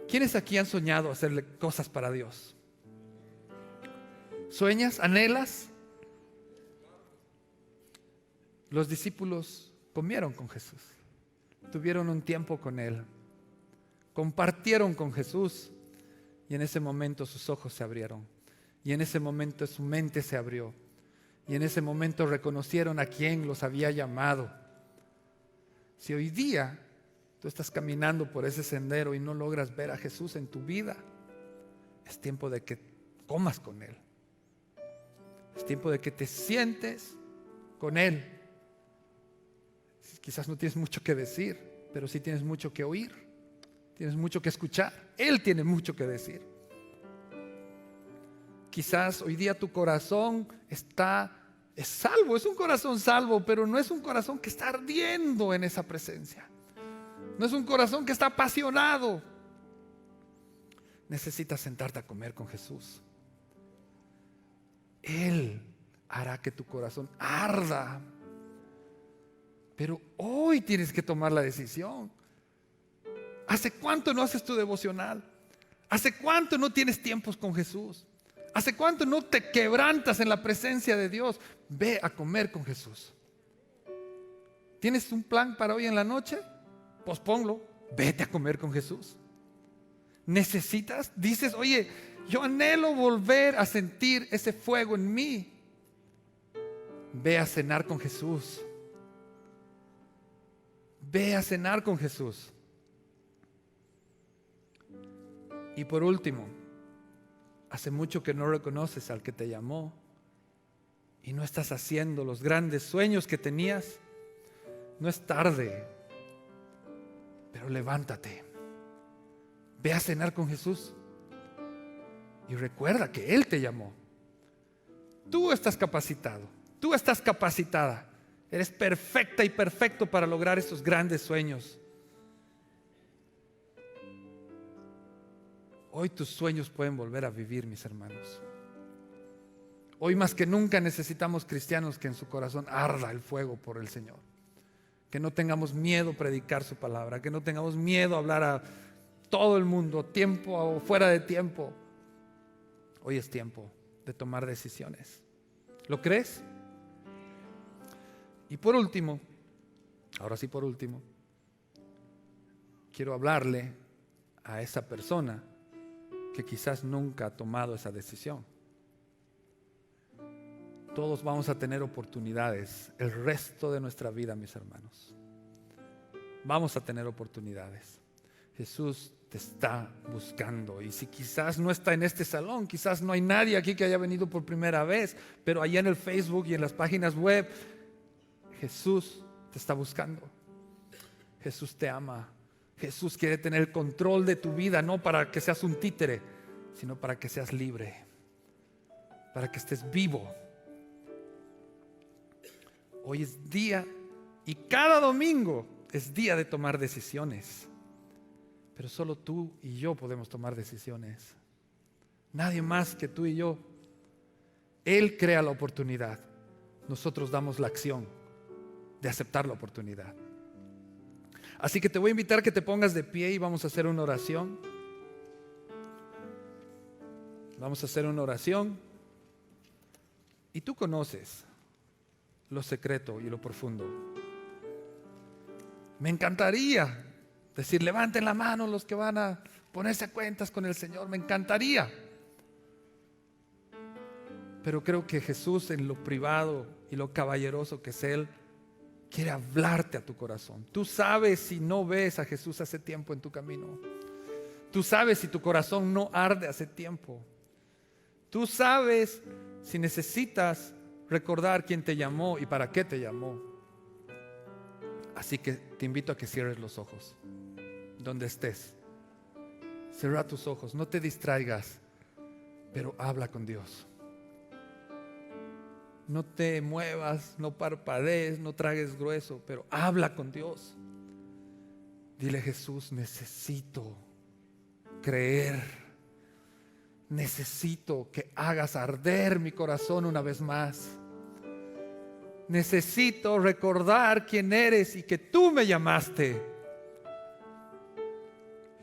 ¿Quiénes aquí han soñado hacerle cosas para Dios? ¿Sueñas? ¿Anhelas? Los discípulos comieron con Jesús, tuvieron un tiempo con Él, compartieron con Jesús, y en ese momento sus ojos se abrieron, y en ese momento su mente se abrió, y en ese momento reconocieron a quien los había llamado. Si hoy día tú estás caminando por ese sendero y no logras ver a Jesús en tu vida, es tiempo de que comas con Él, es tiempo de que te sientes con Él. Quizás no tienes mucho que decir, pero sí tienes mucho que oír, tienes mucho que escuchar. Él tiene mucho que decir. Quizás hoy día tu corazón es salvo, es un corazón salvo, pero no es un corazón que está ardiendo en esa presencia. No es un corazón que está apasionado. Necesitas sentarte a comer con Jesús. Él hará que tu corazón arda. Pero hoy tienes que tomar la decisión. ¿Hace cuánto no haces tu devocional? ¿Hace cuánto no tienes tiempos con Jesús? ¿Hace cuánto no te quebrantas en la presencia de Dios? Ve a comer con Jesús. ¿Tienes un plan para hoy en la noche? Posponlo. Vete a comer con Jesús. ¿Necesitas? Dices, oye, yo anhelo volver a sentir ese fuego en mí. Ve a cenar con Jesús. Ve a cenar con Jesús. Y por último, hace mucho que no reconoces al que te llamó y no estás haciendo los grandes sueños que tenías. No es tarde, pero levántate. Ve a cenar con Jesús y recuerda que Él te llamó. Tú estás capacitado, tú estás capacitada. Eres perfecta y perfecto para lograr esos grandes sueños. Hoy tus sueños pueden volver a vivir, mis hermanos. Hoy más que nunca necesitamos cristianos que en su corazón arda el fuego por el Señor. Que no tengamos miedo a predicar su palabra, que no tengamos miedo a hablar a todo el mundo, tiempo o fuera de tiempo. Hoy es tiempo de tomar decisiones. ¿Lo crees? Y por último, ahora sí por último, quiero hablarle a esa persona que quizás nunca ha tomado esa decisión. Todos vamos a tener oportunidades el resto de nuestra vida, mis hermanos. Vamos a tener oportunidades. Jesús te está buscando. Y si quizás no está en este salón, quizás no hay nadie aquí que haya venido por primera vez, pero allá en el Facebook y en las páginas web, Jesús te está buscando. Jesús te ama. Jesús quiere tener el control de tu vida, no para que seas un títere, sino para que seas libre, para que estés vivo. Hoy es día, y cada domingo es día de tomar decisiones. Pero solo tú y yo podemos tomar decisiones. Nadie más que tú y yo. Él crea la oportunidad. Nosotros damos la acción de aceptar la oportunidad. Así que te voy a invitar a que te pongas de pie y vamos a hacer una oración. Vamos a hacer una oración. Y tú conoces lo secreto y lo profundo. Me encantaría decir, levanten la mano los que van a ponerse a cuentas con el Señor. Me encantaría. Pero creo que Jesús, en lo privado y lo caballeroso que es Él, quiere hablarte a tu corazón. Tú sabes si no ves a Jesús hace tiempo en tu camino. Tú sabes si tu corazón no arde hace tiempo. Tú sabes si necesitas recordar quién te llamó y para qué te llamó. Así que te invito a que cierres los ojos. Donde estés, cierra tus ojos, no te distraigas, pero habla con Dios. No te muevas, no parpadees, no tragues grueso, pero habla con Dios. Dile: Jesús, necesito creer, necesito que hagas arder mi corazón una vez más. Necesito recordar quién eres y que tú me llamaste.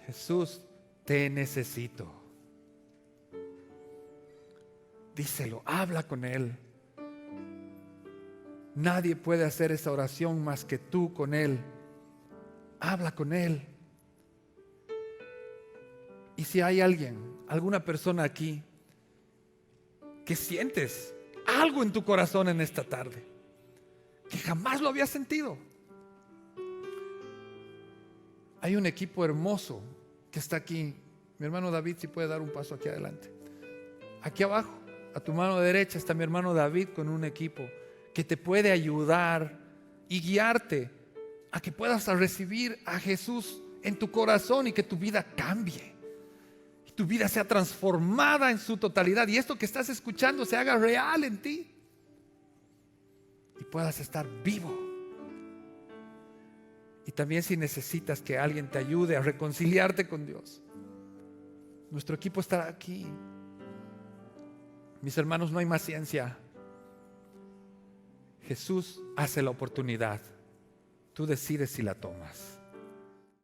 Jesús, te necesito. Díselo, habla con Él. Nadie puede hacer esa oración más que tú con Él. Habla con Él. Y si hay alguien, alguna persona aquí, que sientes algo en tu corazón en esta tarde, que jamás lo había sentido. Hay un equipo hermoso que está aquí. Mi hermano David, si puede dar un paso aquí adelante. Aquí abajo, a tu mano derecha, está mi hermano David con un equipo que te puede ayudar y guiarte a que puedas recibir a Jesús en tu corazón y que tu vida cambie. Y tu vida sea transformada en su totalidad. Y esto que estás escuchando se haga real en ti. Y puedas estar vivo. Y también si necesitas que alguien te ayude a reconciliarte con Dios, nuestro equipo estará aquí. Mis hermanos, no hay más ciencia. Jesús hace la oportunidad. Tú decides si la tomas.